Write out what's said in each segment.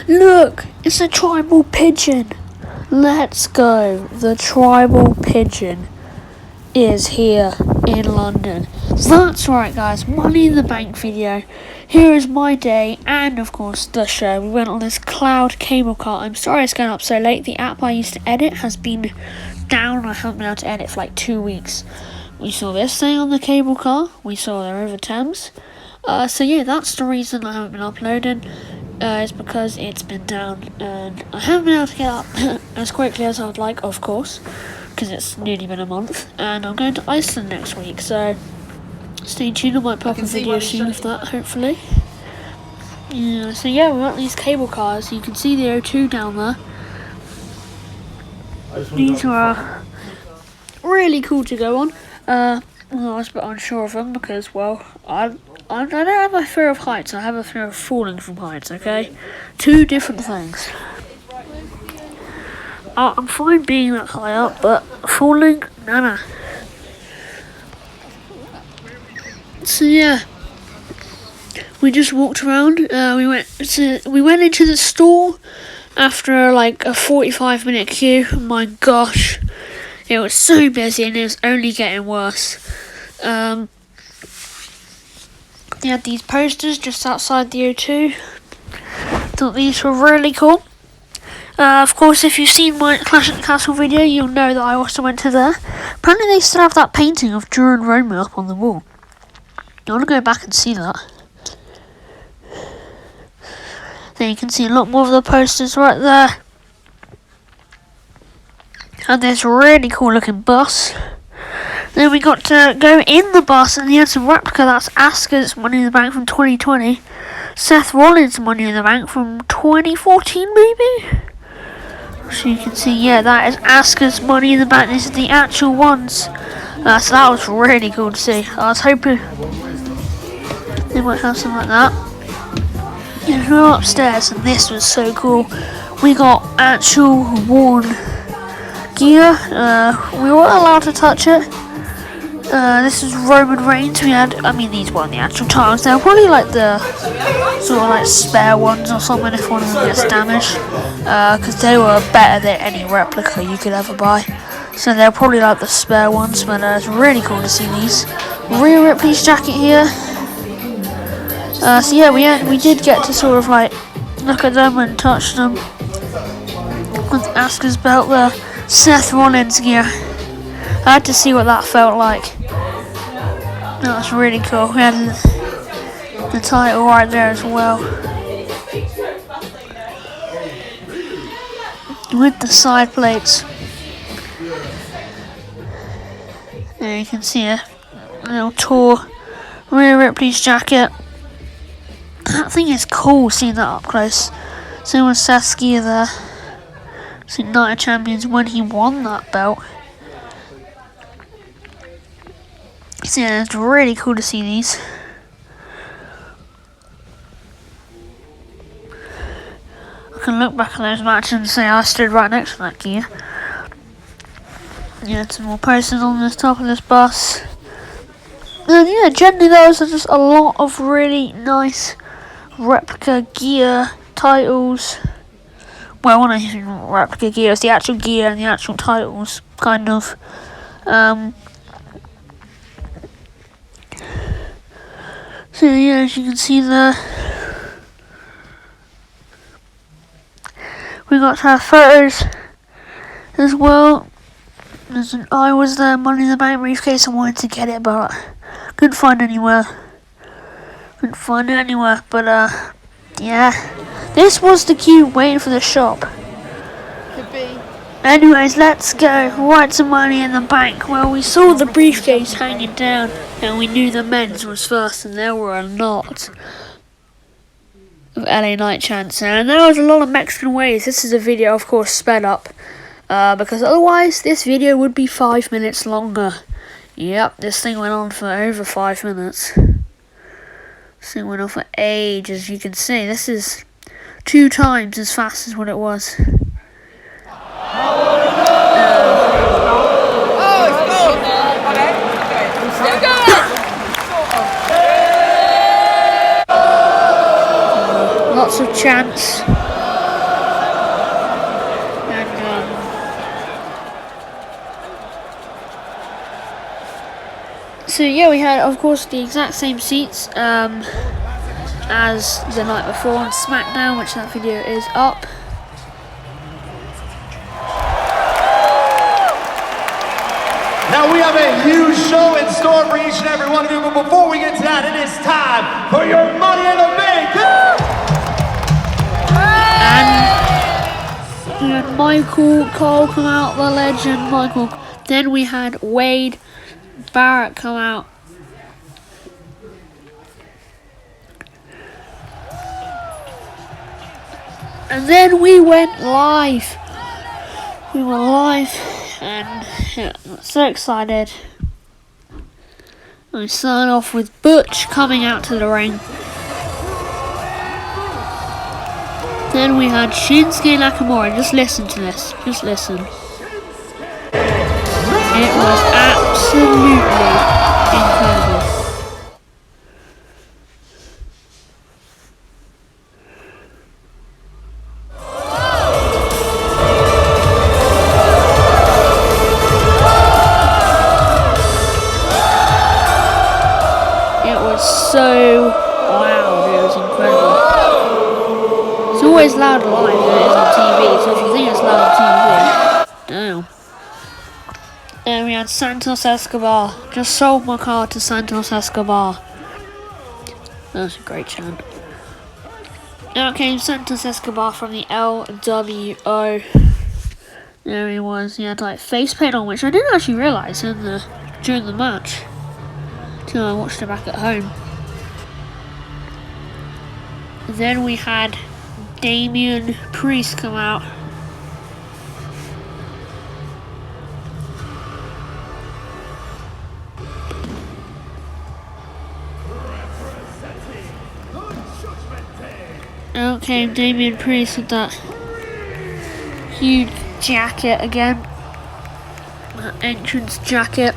Look, it's a tribal pigeon. Let's go. The tribal pigeon is here in London. That's right, guys. Money in the Bank video. Here is my day and, of course, the show. We went on this cloud cable car. I'm sorry it's going up so late. The app I used to edit has been down. I haven't been able to edit for like 2 weeks. We saw this thing on the cable car. We saw the River Thames. So yeah, that's the reason I haven't been uploading. It's because it's been down and I haven't been able to get up as quickly as I would like, of course, because it's nearly been a month, and I'm going to Iceland next week, so stay tuned. I might pop a video soon of that, hopefully. Yeah, so yeah, we've got these cable cars. You can see the O2 down there. These are really cool to go on. I was a bit unsure of them because, well, I don't have a fear of heights, I have a fear of falling from heights, okay? Two different things. I'm fine being that high up, but falling, nah. So yeah, we just walked around, we went into the store after like a 45-minute queue. My gosh, it was so busy and it was only getting worse. They had these posters just outside the O2. Thought these were really cool. Of course, if you've seen my Clash at the Castle video, you'll know that I also went to there. Apparently they still have that painting of Durin Roma up on the wall. I want to go back and see that. Then you can see a lot more of the posters right there. And this really cool looking bus. Then we got to go in the bus and he had some replica. That's Asuka's Money in the Bank from 2020. Seth Rollins' Money in the Bank from 2014 maybe? So you can see, yeah, that is Asuka's Money in the Bank. These are the actual ones. So that was really cool to see. I was hoping they might have something like that. And we were upstairs and this was so cool. We got actual worn gear. We weren't allowed to touch it. This is Roman Reigns. These weren't the actual titles. They were probably like the sort of like spare ones or something if one of them gets damaged. Because they were better than any replica you could ever buy. So they're probably like the spare ones, but it's really cool to see these. Rhea Ripley's jacket here. So yeah, we did get to sort of like look at them and touch them. With Asuka's belt there. Seth Rollins gear. I had to see what that felt like. That was really cool. We had the title right there as well. With the side plates. There you can see a little tour. Rhea Ripley's jacket. That thing is cool, seeing that up close. Same with Saskia there. So Night of Champions when he won that belt. So yeah, it's really cool to see these. I can look back at those matches and say I stood right next to that gear. Yeah, some more posters on the top of this bus. And yeah, generally those are just a lot of really nice replica gear, titles. Well, when I say replica gear, it's the actual gear and the actual titles, kind of. So yeah, as you can see there, we got to have photos as well. I was there, Money in the Bank briefcase. I wanted to get it, but couldn't find it anywhere. But yeah, this was the queue waiting for the shop. Could be. Anyways, let's go right to Money in the Bank. Well, we saw the briefcase hanging down and we knew the men's was first, and there were a lot of LA Knight chants, and there was a lot of Mexican waves. This is a video, of course, sped up because otherwise this video would be 5 minutes longer. Yep, this thing went on for over 5 minutes. This thing went on for ages. You can see this is 2 times as fast as what it was. Lots of chants. so yeah, we had, of course, the exact same seats as the night before on SmackDown, which that video is up. Now we have a huge show in store for each and every one of you, but before we get to that, it is time for your Money in the Bank! And we had Michael Cole come out, the legend Michael. Then we had Wade Barrett come out. And then we went live. We were live and yeah, I'm so excited. We start off with Butch coming out to the ring. Then we had Shinsuke Nakamura. Just listen to this. Just listen. It was absolutely incredible. It was so loud. It was incredible. It's always loud live than it is on TV. So if you think it's loud on TV, damn. Then we had Santos Escobar. Just sold my car to Santos Escobar. That was a great chant. Out came Santos Escobar from the LWO. There he was. He had like face paint on, which I didn't actually realise during the match till I watched it back at home. Then we had Damian Priest come out. Out came Damian Priest with that huge jacket again. That entrance jacket.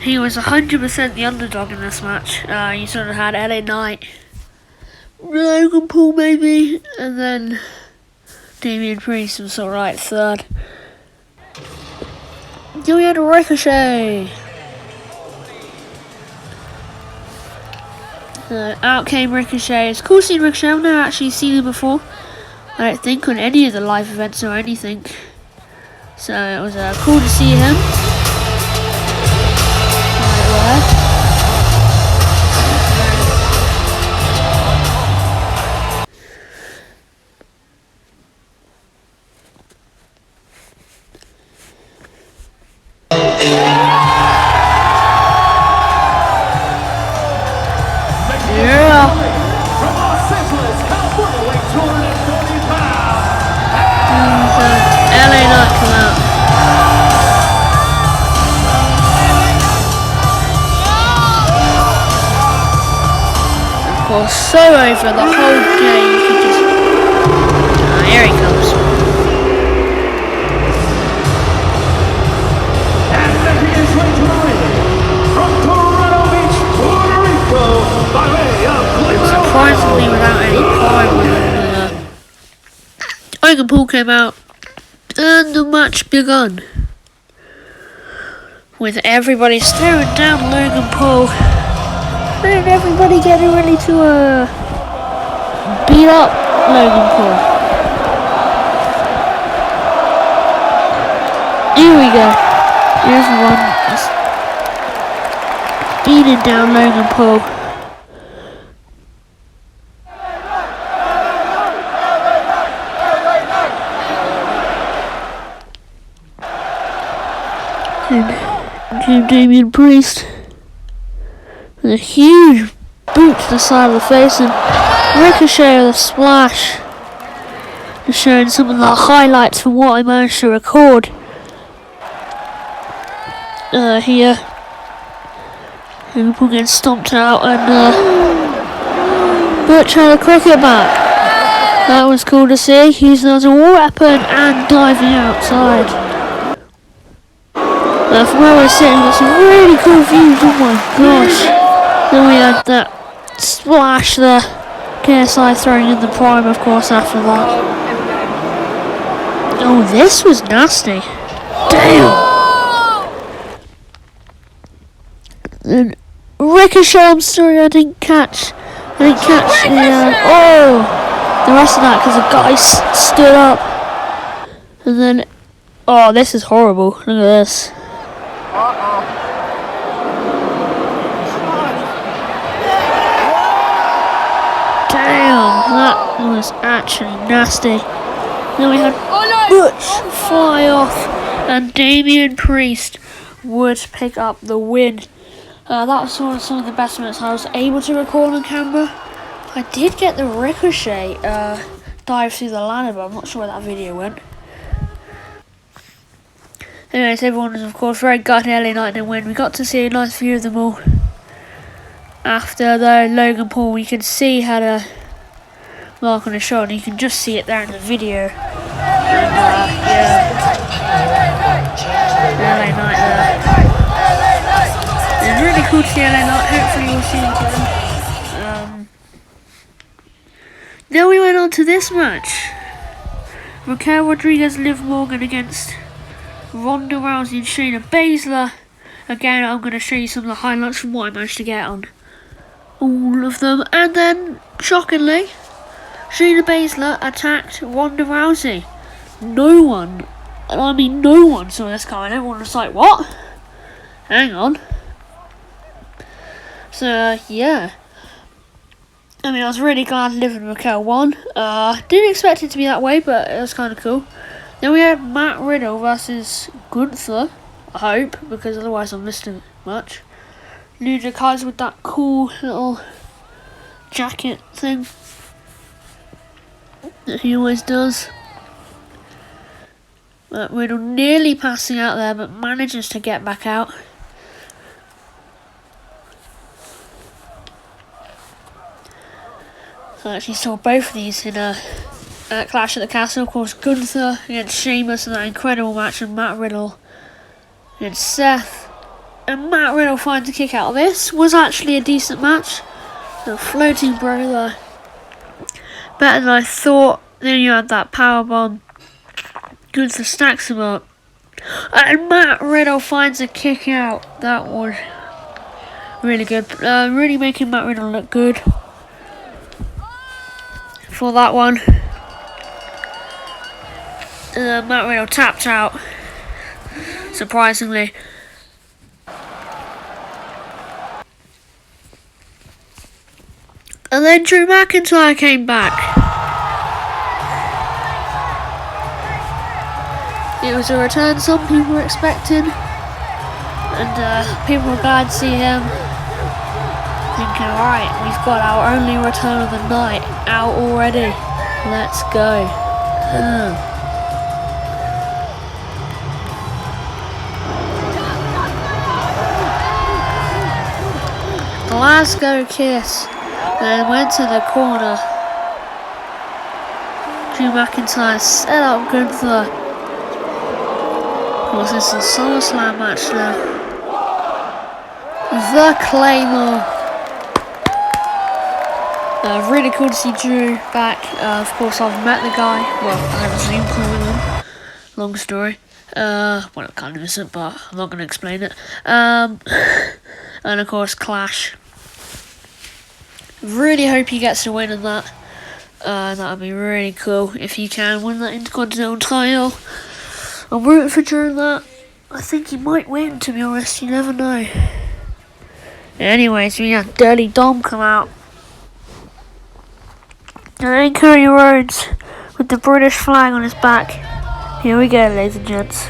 He was 100% the underdog in this match. You sort of had LA Knight, Logan Paul maybe, and then Damian Priest was sort of right third. Then we had Ricochet. Out came Ricochet. It's cool seeing Ricochet. I've never actually seen him before, I don't think, on any of the live events or anything. So it was cool to see him. So over the whole day, you could just... here he comes. And there he is right to the ring, from Toronto Beach, Puerto Rico, by way of Cleveland. Surprisingly, without any prime, Logan Paul came out, and the match begun. With everybody staring down Logan Paul. And everybody getting ready to beat up Logan Paul. Here we go. Here's one beating down Logan Paul. And Damian Priest. With a huge boot to the side of the face, and Ricochet with a splash. Just showing some of the highlights from what I managed to record here. People getting stomped out, and Butch had a cricket bat. That was cool to see, using as a weapon and diving outside. From where we're sitting, we've got some really cool views, oh my gosh. Then we had that splash there. KSI throwing in the prime, of course, after that. Oh, this was nasty. Damn. And Ricochet, I'm sorry, I didn't catch the, oh, the rest of that because the guy stood up. And then, oh, this is horrible. Look at this. Damn, that was actually nasty. Then we had Butch fly off, and Damian Priest would pick up the win. That was some of the best minutes I was able to record on camera. I did get the Ricochet dive through the ladder, but I'm not sure where that video went. Anyways, everyone was of course very gutted LA Knight didn't win. We got to see a nice view of them all. After though, Logan Paul, you can see had a mark on his shoulder. You can just see it there in the video. And yeah, LA Knight there. It's really cool to see LA Knight. Hopefully we'll see him again. Then we went on to this match. Raquel Rodriguez, Liv Morgan against Ronda Rousey and Shayna Baszler. Again, I'm going to show you some of the highlights from what I managed to get on all of them. And then, shockingly, Shayna Baszler attacked Ronda Rousey. No one, and I mean no one, saw this coming. Everyone was like, what? Hang on. So, yeah. I mean, I was really glad Liv and Raquel won. Didn't expect it to be that way, but it was kind of cool. Then we had Matt Riddle versus Gunther, I hope, because otherwise I've missed a match. Lucha Kaiser with that cool little jacket thing that he always does. Matt Riddle nearly passing out there, but manages to get back out. I actually saw both of these in a Clash at the Castle. Of course, Gunther against Sheamus in that incredible match, and Matt Riddle against Seth. And Matt Riddle finds a kick out of this. Was actually a decent match. The floating brawler. Better than I thought. Then you had that powerbomb. Gunther stacks him up. And Matt Riddle finds a kick out. That was really good. Really making Matt Riddle look good for that one. Matt Riddle tapped out, surprisingly. And then Drew McIntyre came back. It was a return some people were expecting, and people were glad to see him. Thinking, alright, we've got our only return of the night out already. Let's go. Glasgow Kiss. Then went to the corner. Drew McIntyre set up Gunther. Of course, this is a SummerSlam match now. The Claymore. Really cool to see Drew back. Of course, I've met the guy. Well, I had a Zoom call with him. Long story. Well, it kind of isn't, but I'm not going to explain it. And of course, Clash. Really hope he gets to win in that. That would be really cool if he can win that Intercontinental title. I'm rooting for Drew in that. I think he might win, to be honest. You never know. Anyways, we had Dirty Dom come out. And then Cody Rhodes with the British flag on his back. Here we go, ladies and gents.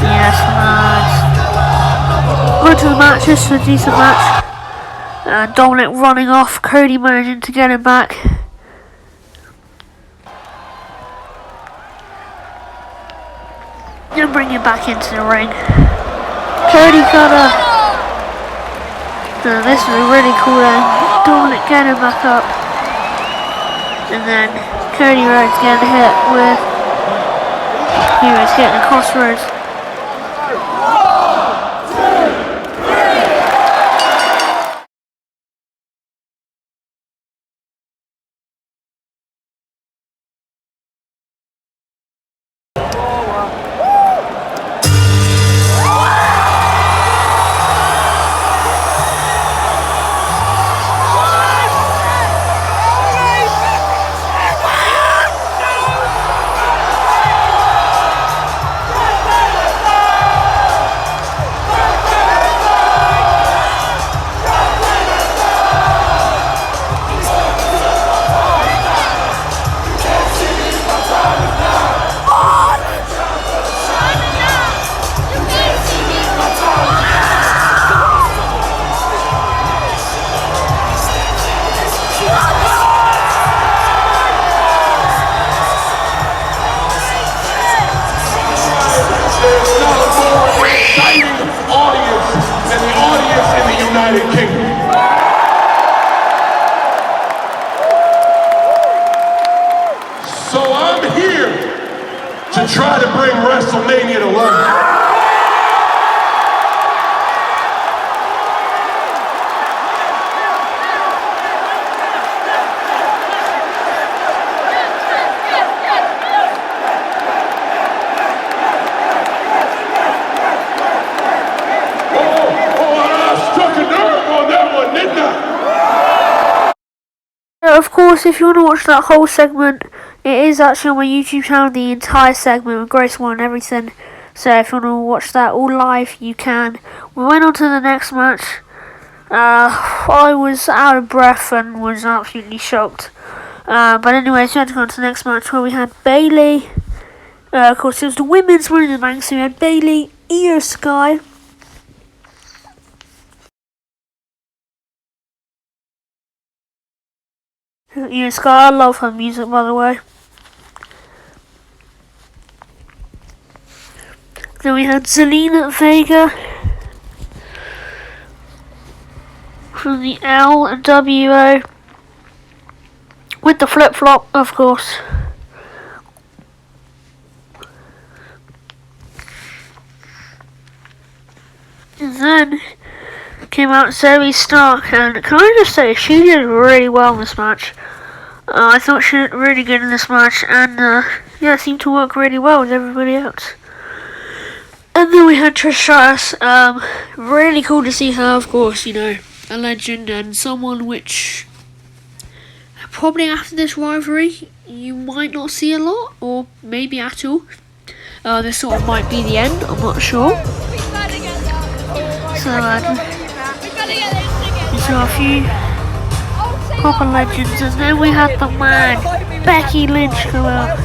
Yes, nice. On to the match. This is a decent match. Dominic running off. Cody managing to get him back. And bring him back into the ring. Cody cutter. This is really cool then. Dominic getting back up. And then Cody Rhodes getting hit with. He was hitting the crossroads. United Kingdom. So I'm here to try to bring WrestleMania to London. Of course, if you want to watch that whole segment, it is actually on my YouTube channel, the entire segment with Grace One and everything. So if you want to watch that all live, you can. We went on to the next match. I was out of breath and was absolutely shocked. But anyways, we had to go on to the next match where we had Bayley. Of course, it was the women's Money in the Bank, so we had Bayley, Io Sky. Io Sky, I love her music, by the way. Then we had Zelina Vega from the LWO with the flip flop, of course. And then came out Zoe Stark, and can I just say, she did really well in this match. I thought she did really good in this match, and yeah, it seemed to work really well with everybody else. And then we had Trish Stratus. Really cool to see her, of course, you know, a legend and someone which probably after this rivalry you might not see a lot, or maybe at all. This sort of might be the end, I'm not sure. So we saw a few proper legends, and then we had the man Becky Lynch come out.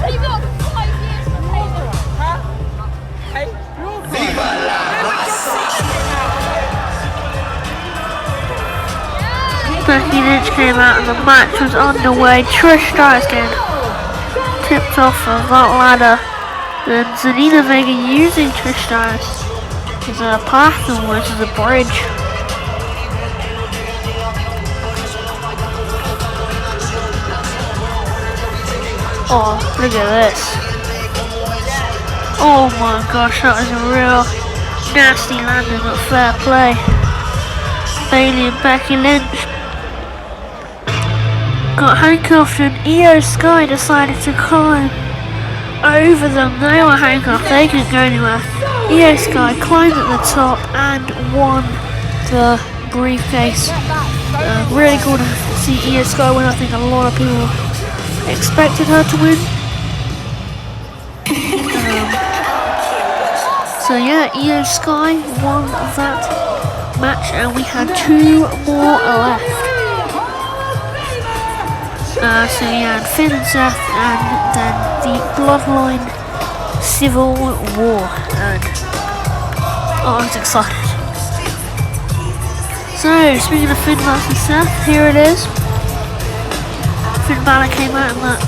Becky Lynch came out and the match was underway. Trish Stratus getting tipped off of that ladder, and Zelina Vega using Trish Stratus as a path towards the bridge. Oh, look at this. Oh my gosh, that was a real nasty landing, but fair play. Bayley and Becky Lynch got handcuffed, and Io Sky decided to climb over them. They were handcuffed, they couldn't go anywhere. Io Sky climbed at the top and won the briefcase. Really cool to see Io Sky win. I think a lot of people expected her to win. So yeah, Io Sky won that match, and we had 2 more left. So we had Finn and Seth, and then the Bloodline Civil War, and oh, I was excited. So speaking of Finn versus Seth, here it is. Finn Balor came out in that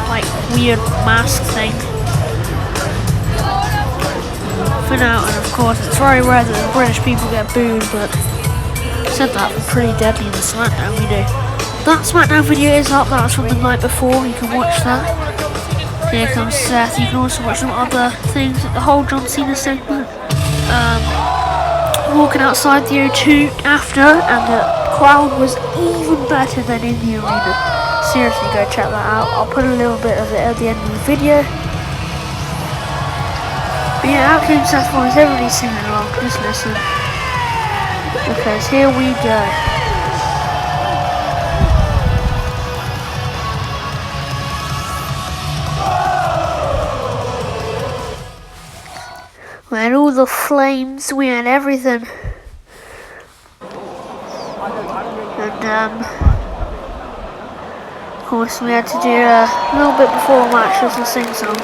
like weird mask thing. Finn out, and of course it's very rare that the British people get booed, but I said that pretty deadly in the SmackDown video. That SmackDown video is up, that was from the night before, you can watch that. Here comes Seth, you can also watch some other things, the whole John Cena segment. Walking outside the O2 after, and the crowd was even better than in the arena. Seriously, go check that out. I'll put a little bit of it at the end of the video. But yeah, out came Seth Rollins, everybody's singing along, just listen. Because here we go. We had all the flames, we had everything. And of course we had to do a little bit before the match, just a sing song.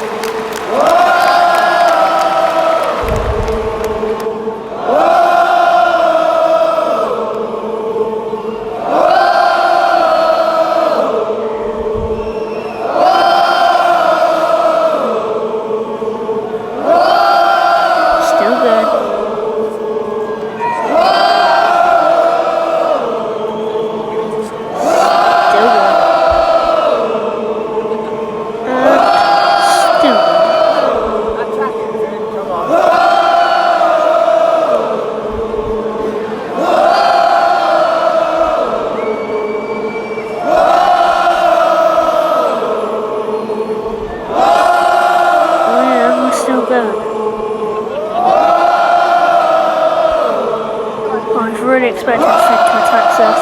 really expected Finn to attack Seth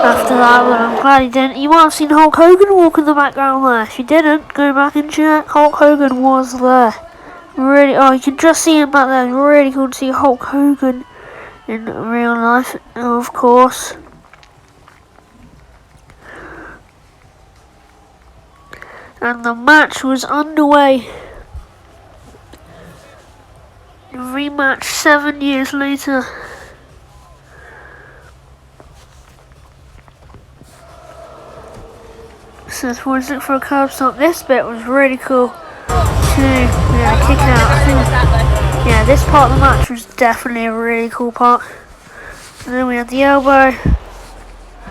after that, but I'm glad he didn't. You might have seen Hulk Hogan walk in the background there. If you didn't, go back and check. Hulk Hogan was there. Really, oh, you can just see him back there. Really cool to see Hulk Hogan in real life, of course. And the match was underway. The rematch 7 years later. Seth Rollins looking for a curb stomp. This bit was really cool too. Yeah, kick out. I think, yeah, this part of the match was definitely a really cool part. And then we had the elbow. And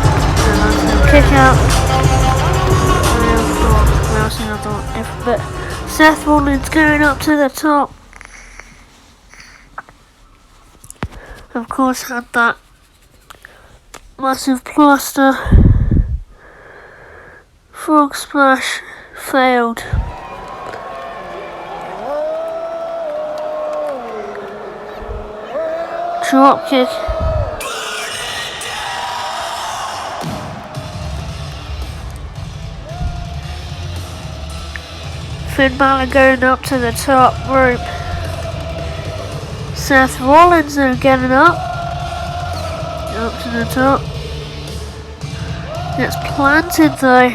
then kick out. But Seth Rollins going up to the top. Of course, had that massive plaster. Frog splash failed. Drop kick. Finn Balor going up to the top rope. Seth Rollins now getting up to the top. It's planted though.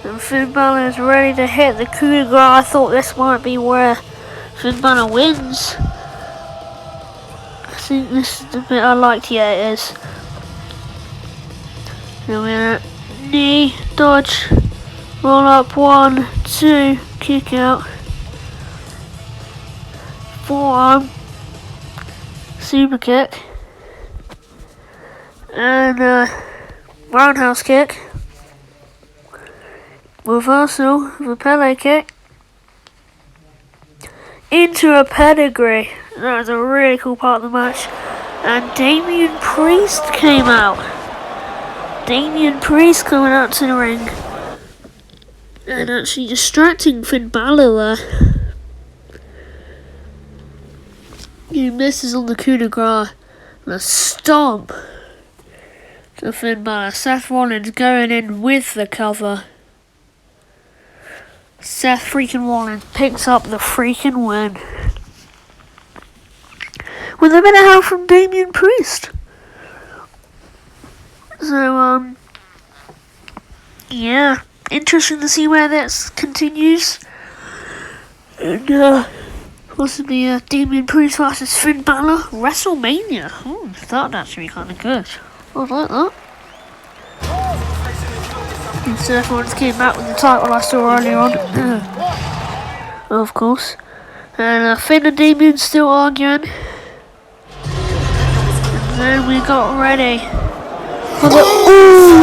And Finn Balor is ready to hit the coup de grace. I thought this might be where Finn Balor wins. I think this is the bit I liked. Yeah, it is. Now we're knee, dodge, roll up, 1, 2, kick out. Forearm, super kick. And roundhouse kick. Reversal of a Pele kick into a pedigree. That was a really cool part of the match. And Damian Priest came out. Damian Priest coming out to the ring and actually distracting Finn Balor there. He misses on the coup de grace and a stomp to Finn Balor. Seth Rollins going in with the cover. Seth freaking Rollins picks up the freaking win with a bit of help from Damian Priest. So, yeah, interesting to see where this continues. And, possibly Damian Priest versus Finn Balor, WrestleMania. That'd actually be kind of good. I'd like that. And Seth Rollins came back with the title I saw earlier on. Of course. And Finn and Damian still arguing. And then we got ready for the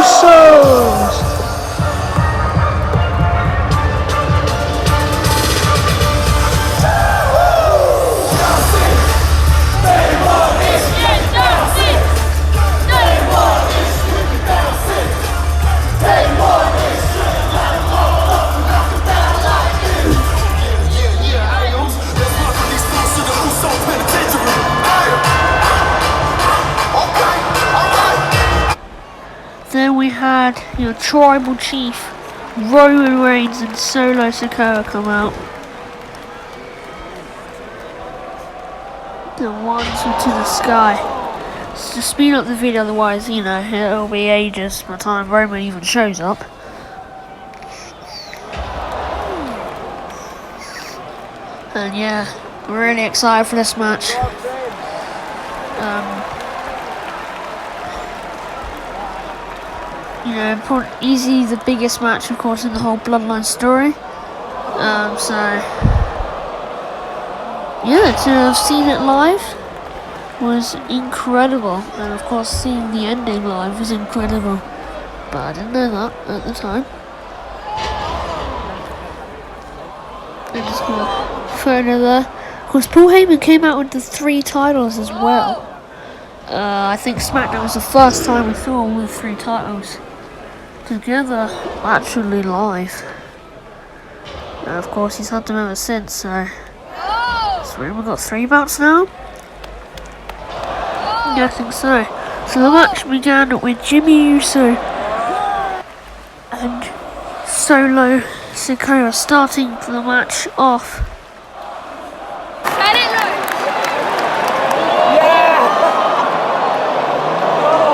Usos. Then we had your tribal chief, Roman Reigns and Solo Sikoa come out. The ones to the sky. So to speed up the video, otherwise, you know, it'll be ages by the time Roman even shows up. And yeah, we're really excited for this match. You know, probably easily the biggest match, of course, in the whole Bloodline story. So yeah, to have seen it live was incredible, and of course, seeing the ending live was incredible. But I didn't know that at the time. And just got a photo there. Of course, Paul Heyman came out with the 3 titles as well. I think SmackDown was the first time we saw all the 3 titles together, actually live. And of course, he's had them ever since, so we've got 3 belts now. I think so. So the match began with Jimmy Uso and Solo Sikoa starting the match off. Let it loose.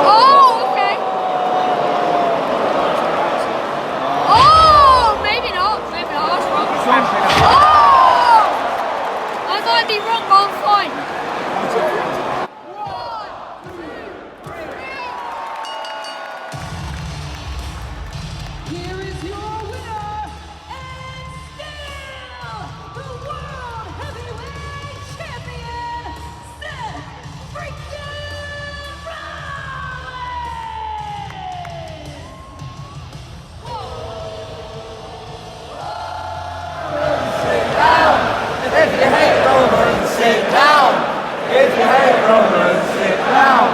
Oh, okay. Oh, maybe not. Maybe not. That's wrong. Oh! I might be wrong, but I'm fine. Here is your winner, and still the World Heavyweight Champion, Seth freaking If you hate Roman, sit down. If you hate Roman, sit down.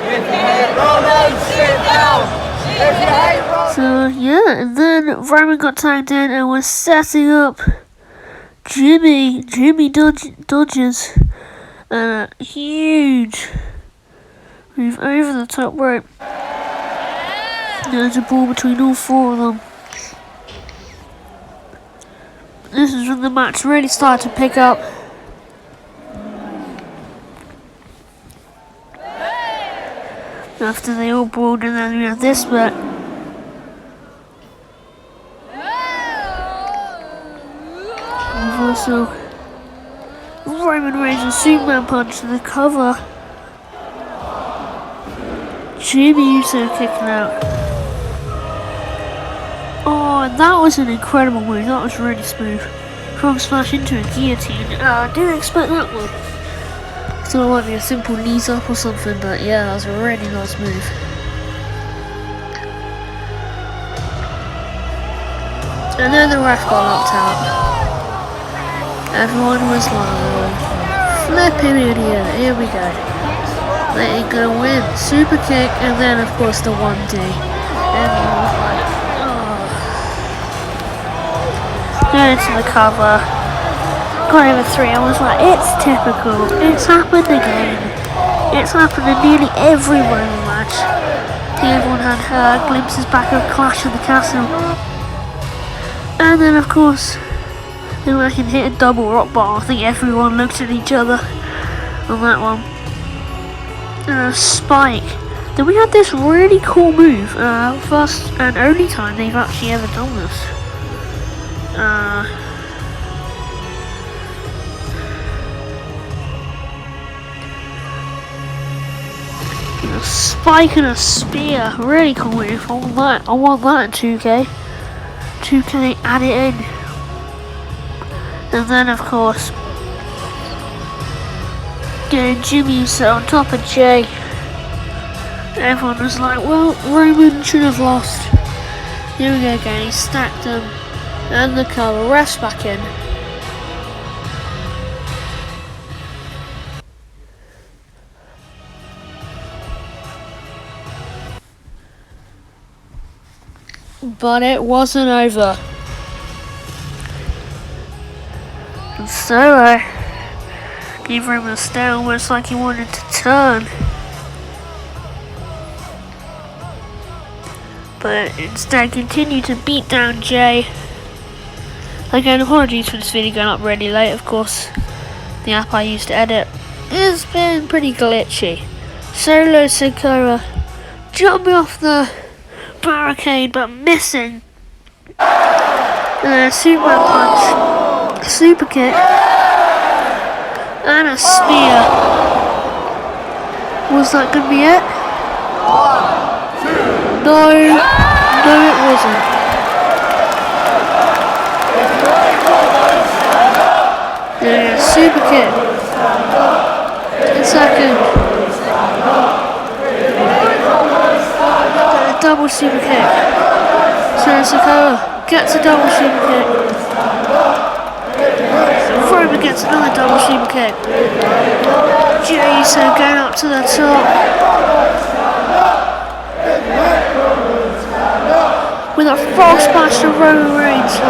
If you hate Roman, sit down. If you hate Roman. So yeah, and then Roman got tagged in and was setting up Jimmy dodges a huge move over the top rope. There's a ball between all four of them. This is when the match really started to pick up. After they all brawled, and then we have this bit. We've also Roman Reigns and Superman punch to the cover. Jimmy Uso kicking out. Oh, and that was an incredible move. That was really smooth. Frog smash into a guillotine. I didn't expect that one. Thought it might be a simple knees up or something, but yeah, that was a really nice move. And then the ref got knocked out. Everyone was like, flipping idiot, here we go. Letting go win. Super kick, and then of course the 1D. Everyone was like, oh. Going to the cover. Got over 3, I was like, it's typical. It's happened again. It's happened in nearly every Roman match. I think everyone had glimpses back of Clash of the Castle. And then of course, then I can hit a double rock bottom. I think everyone looked at each other on that one. Spike. Then we had this really cool move. First and only time they've actually ever done this. A spike and a spear. Really cool move. I want that in 2K. 2K, add it in. And then of course, getting Jimmy Uso on top of Jay. Everyone was like, well, Roman should have lost. Here we go again, he stacked them. And the cover, ref's back in. But it wasn't over. And Solo gave Roman a stare, almost like he wanted to turn. But instead continued to beat down Jay. Again, apologies for this video going up really late, of course. The app I used to edit has been pretty glitchy. Solo Sikoa jumping off the barricade but missing. Superman punch, super kick, and a spear. Was that gonna be it? No, it wasn't. Super kick. 10 seconds. Double super kick. Sikoa gets a double super kick. Roman gets another double super kick. Jey Uso going up to the top. With a frog splash to Roman Reigns.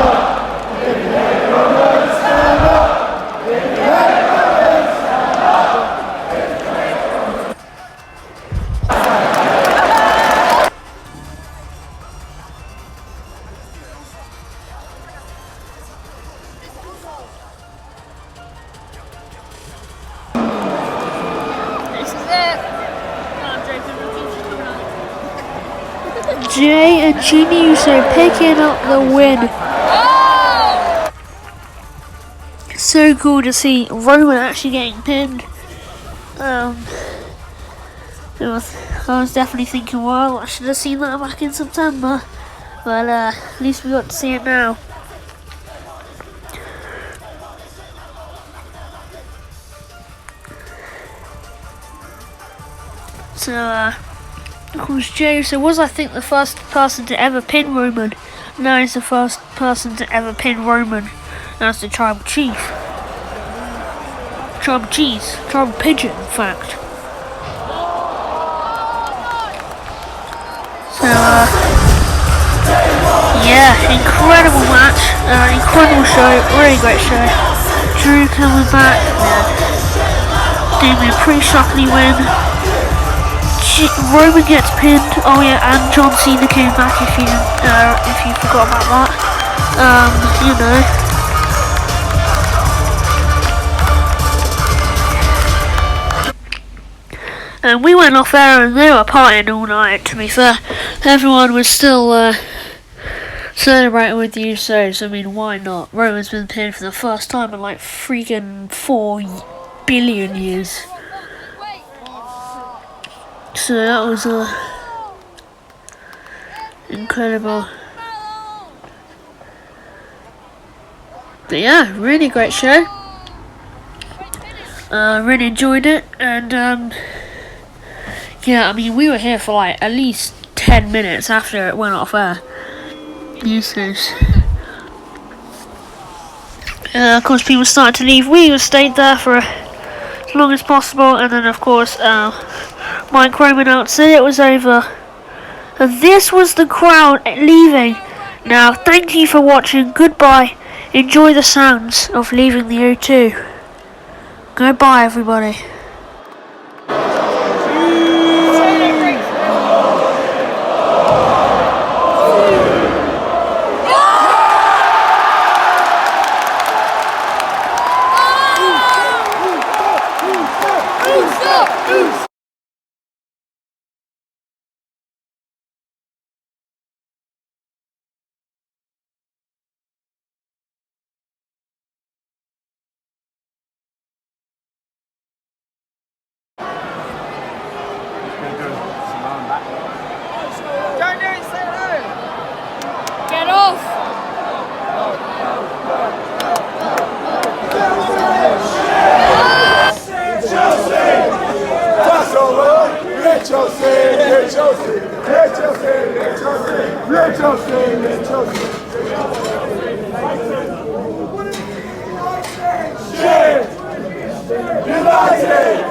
Jay and Jimmy Uso picking up the win. Oh! So cool to see Roman actually getting pinned. I was definitely thinking, well, I should have seen that back in September. But at least we got to see it now. So, of course, Jey Uso was, I think, the first person to ever pin Roman. Now he's the first person to ever pin Roman as the Tribal Chief. Tribal Pigeon, in fact. So, yeah, incredible match, incredible show, really great show. Drew coming back, Damian Priest shockingly win. Roman gets pinned. Oh yeah, and John Cena came back. If you forgot about that, you know. And we went off air and they were partying all night. To be fair, everyone was still celebrating with the Usos. I mean, why not? Roman's been pinned for the first time in like freaking 4 billion years. So that was incredible. But yeah, really great show. Really enjoyed it, and yeah, I mean, we were here for like at least 10 minutes after it went off air. Useless. Of course, people started to leave. We stayed there for as long as possible, and then of course Mike Roman announced it was over. And this was the crowd leaving. Now, thank you for watching. Goodbye. Enjoy the sounds of leaving the O2. Goodbye, everybody. Get off! United!